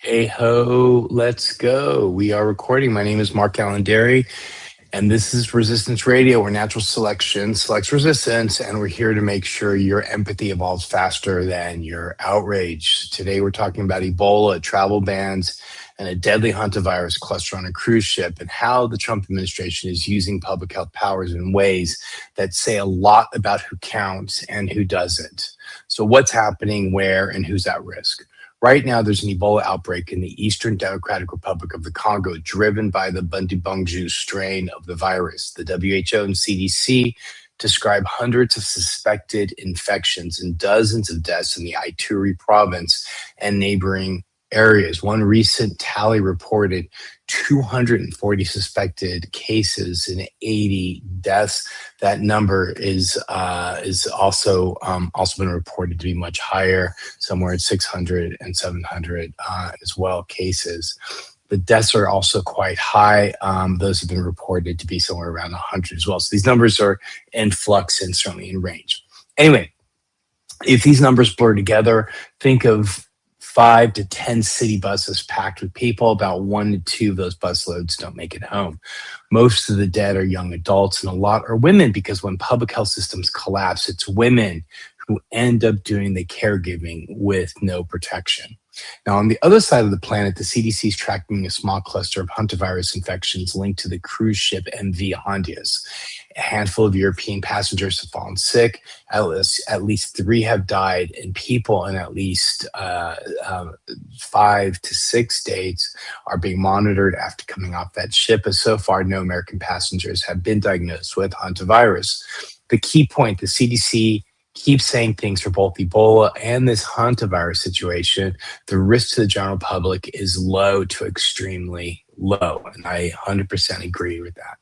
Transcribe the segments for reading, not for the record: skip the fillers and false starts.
Hey ho, let's go. We are recording. My name is Mark Allenderry, and this is Resistance Radio, where natural selection selects resistance, and we're here to make sure your empathy evolves faster than your outrage. Today, we're talking about Ebola, travel bans, and a deadly hantavirus cluster on a cruise ship, and how the Trump administration is using public health powers in ways that say a lot about who counts and who doesn't. So, what's happening, where, and who's at risk? Right now, there's an Ebola outbreak in the Eastern Democratic Republic of the Congo, driven by the Bundibugyo strain of the virus. The WHO and CDC describe hundreds of suspected infections and dozens of deaths in the Ituri province and neighboring areas. One recent tally reported 240 suspected cases and 80 deaths. That number is also been reported to be much higher, somewhere at 600 and 700 as well cases. The deaths are also quite high. Those have been reported to be somewhere around 100 as well. So these numbers are in flux and certainly in range. Anyway, if these numbers blur together, think of 5 to 10 city buses packed with people. About 1 to 2 of those bus loads don't make it home. Most of the dead are young adults, and a lot are women, because when public health systems collapse, it's women who end up doing the caregiving with no protection. Now, on the other side of the planet, the CDC is tracking a small cluster of hantavirus infections linked to the cruise ship MV Hondias. A handful of European passengers have fallen sick. At least 3 have died, and people in at least 5 to 6 days are being monitored after coming off that ship, as so far no American passengers have been diagnosed with hantavirus. The key point, the CDC keeps saying things for both Ebola and this hantavirus situation. The risk to the general public is low to extremely low, and I 100% agree with that.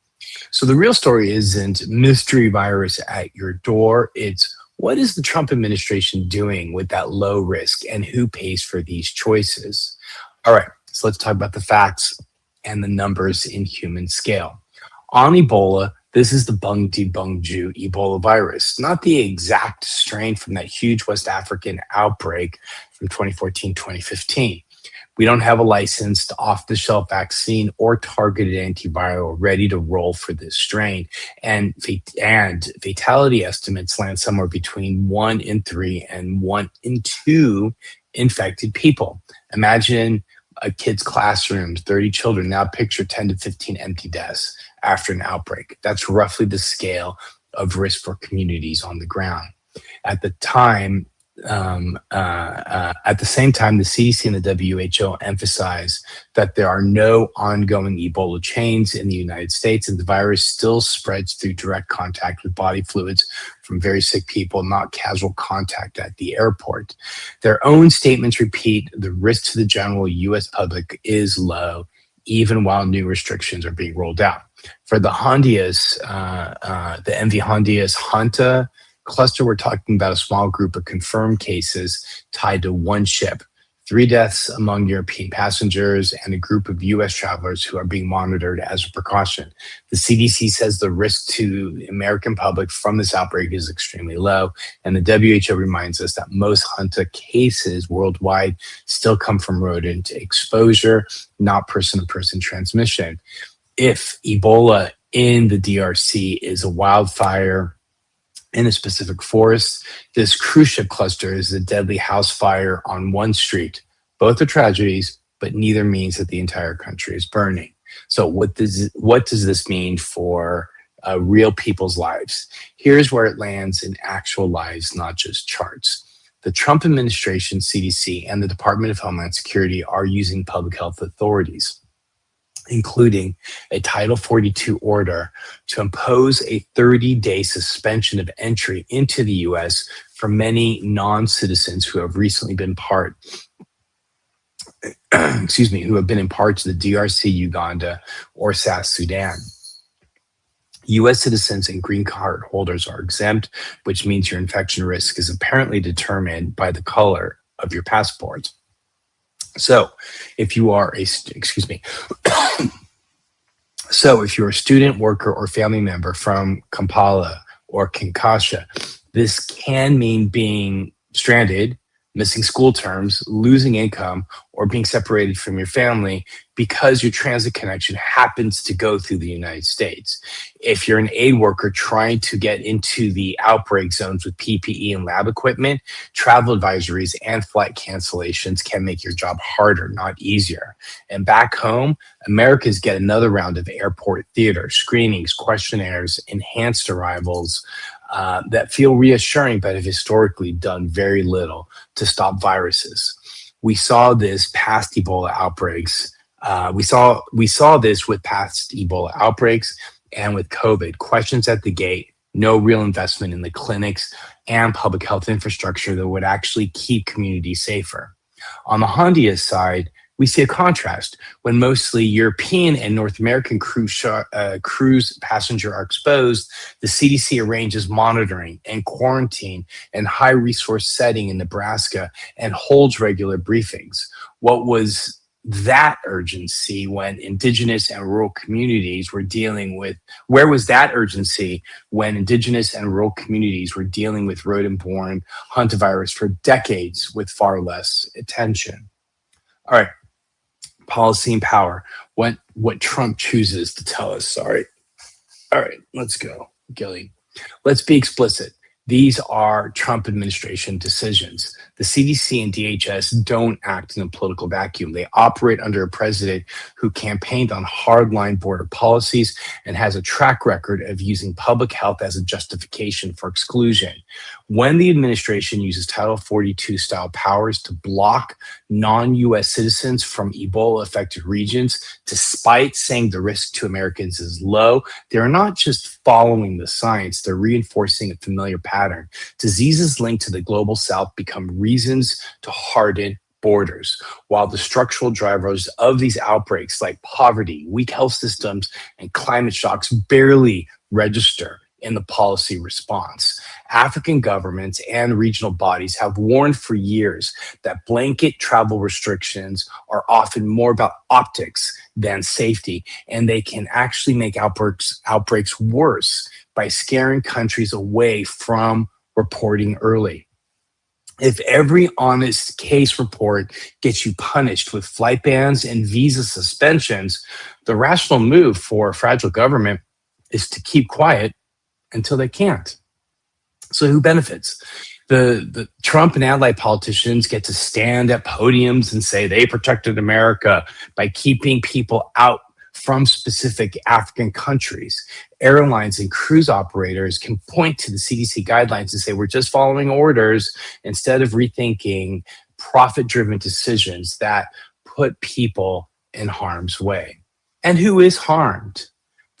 So the real story isn't mystery virus at your door. It's what is the Trump administration doing with that low risk, and who pays for these choices? All right, so let's talk about the facts and the numbers in human scale. On Ebola, this is the Bundibugyo Ebola virus, not the exact strain from that huge West African outbreak from 2014-2015. We don't have a licensed off-the-shelf vaccine or targeted antiviral ready to roll for this strain, and fatality estimates land somewhere between 1 in 3 and 1 in 2 infected people. Imagine a kid's classroom, 30 children. Now picture 10 to 15 empty desks after an outbreak. That's roughly the scale of risk for communities on the ground. At the time, at the same time, the CDC and the WHO emphasize that there are no ongoing Ebola chains in the United States, and the virus still spreads through direct contact with body fluids from very sick people, not casual contact at the airport. Their own statements repeat the risk to the general U.S. public is low, even while new restrictions are being rolled out. For the Hondias, the MV Hondias Hanta cluster, we're talking about a small group of confirmed cases tied to one ship, 3 deaths among European passengers, and a group of U.S. travelers who are being monitored as a precaution. The CDC says the risk to the American public from this outbreak is extremely low, and the WHO reminds us that most Hanta cases worldwide still come from rodent exposure, not person-to-person transmission. If Ebola in the DRC is a wildfire in a specific forest, this cruise ship cluster is a deadly house fire on one street. Both are tragedies, but neither means that the entire country is burning. So what does this mean for real people's lives? Here's where it lands in actual lives, not just charts. The Trump administration, CDC, and the Department of Homeland Security are using public health authorities, including a Title 42 order, to impose a 30-day suspension of entry into the U.S. for many non-citizens who have recently been who have been in parts of the DRC, Uganda, or South Sudan. U.S. citizens and green card holders are exempt, which means your infection risk is apparently determined by the color of your passport. So if you are So if you're a student, worker, or family member from Kampala or Kinshasa, this can mean being stranded, missing school terms, losing income, or being separated from your family because your transit connection happens to go through the United States. If you're an aid worker trying to get into the outbreak zones with PPE and lab equipment, travel advisories and flight cancellations can make your job harder, not easier. And back home, Americans get another round of airport theater, screenings, questionnaires, enhanced arrivals that feel reassuring, but have historically done very little to stop viruses. We saw this past Ebola outbreaks. We saw this with past Ebola outbreaks and with COVID. Questions at the gate, no real investment in the clinics and public health infrastructure that would actually keep communities safer. On the Honduras side, we see a contrast when mostly European and North American cruise passenger are exposed. The CDC arranges monitoring and quarantine and high resource setting in Nebraska and holds regular briefings. What was that urgency when indigenous and rural communities were dealing with where was that urgency when indigenous and rural communities were dealing with rodent-borne hantavirus for decades with far less attention? All right, policy and power. What Trump chooses to tell us. Sorry. All right, let's go, Gilly. Let's be explicit. These are Trump administration decisions. The CDC and DHS don't act in a political vacuum. They operate under a president who campaigned on hardline border policies and has a track record of using public health as a justification for exclusion. When the administration uses Title 42 style powers to block non-US citizens from Ebola affected regions, despite saying the risk to Americans is low, they're not just following the science, they're reinforcing a familiar pattern. Diseases linked to the global south become reasons to harden borders, while the structural drivers of these outbreaks, like poverty, weak health systems, and climate shocks, barely register in the policy response. African governments and regional bodies have warned for years that blanket travel restrictions are often more about optics than safety, and they can actually make outbreaks worse by scaring countries away from reporting early. If every honest case report gets you punished with flight bans and visa suspensions, the rational move for a fragile government is to keep quiet until they can't. So who benefits? The Trump and allied politicians get to stand at podiums and say they protected America by keeping people out from specific African countries. Airlines and cruise operators can point to the CDC guidelines and say, we're just following orders, instead of rethinking profit-driven decisions that put people in harm's way. And who is harmed?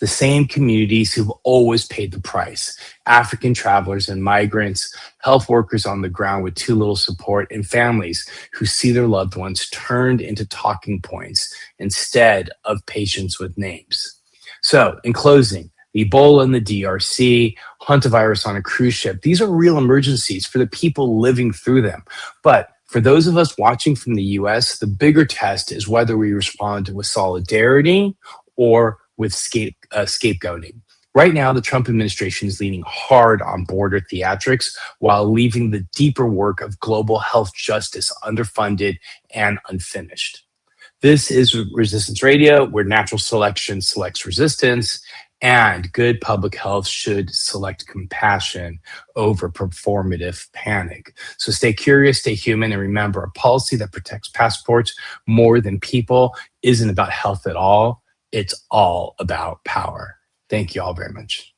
The same communities who've always paid the price: African travelers and migrants, health workers on the ground with too little support, and families who see their loved ones turned into talking points instead of patients with names. So, in closing, Ebola in the DRC, hantavirus on a cruise ship, these are real emergencies for the people living through them. But for those of us watching from the US, the bigger test is whether we respond with solidarity or with scapegoating. Right now, the Trump administration is leaning hard on border theatrics while leaving the deeper work of global health justice underfunded and unfinished. This is Resistance Radio, where natural selection selects resistance, and good public health should select compassion over performative panic. So stay curious, stay human, and remember, a policy that protects passports more than people isn't about health at all. It's all about power. Thank you all very much.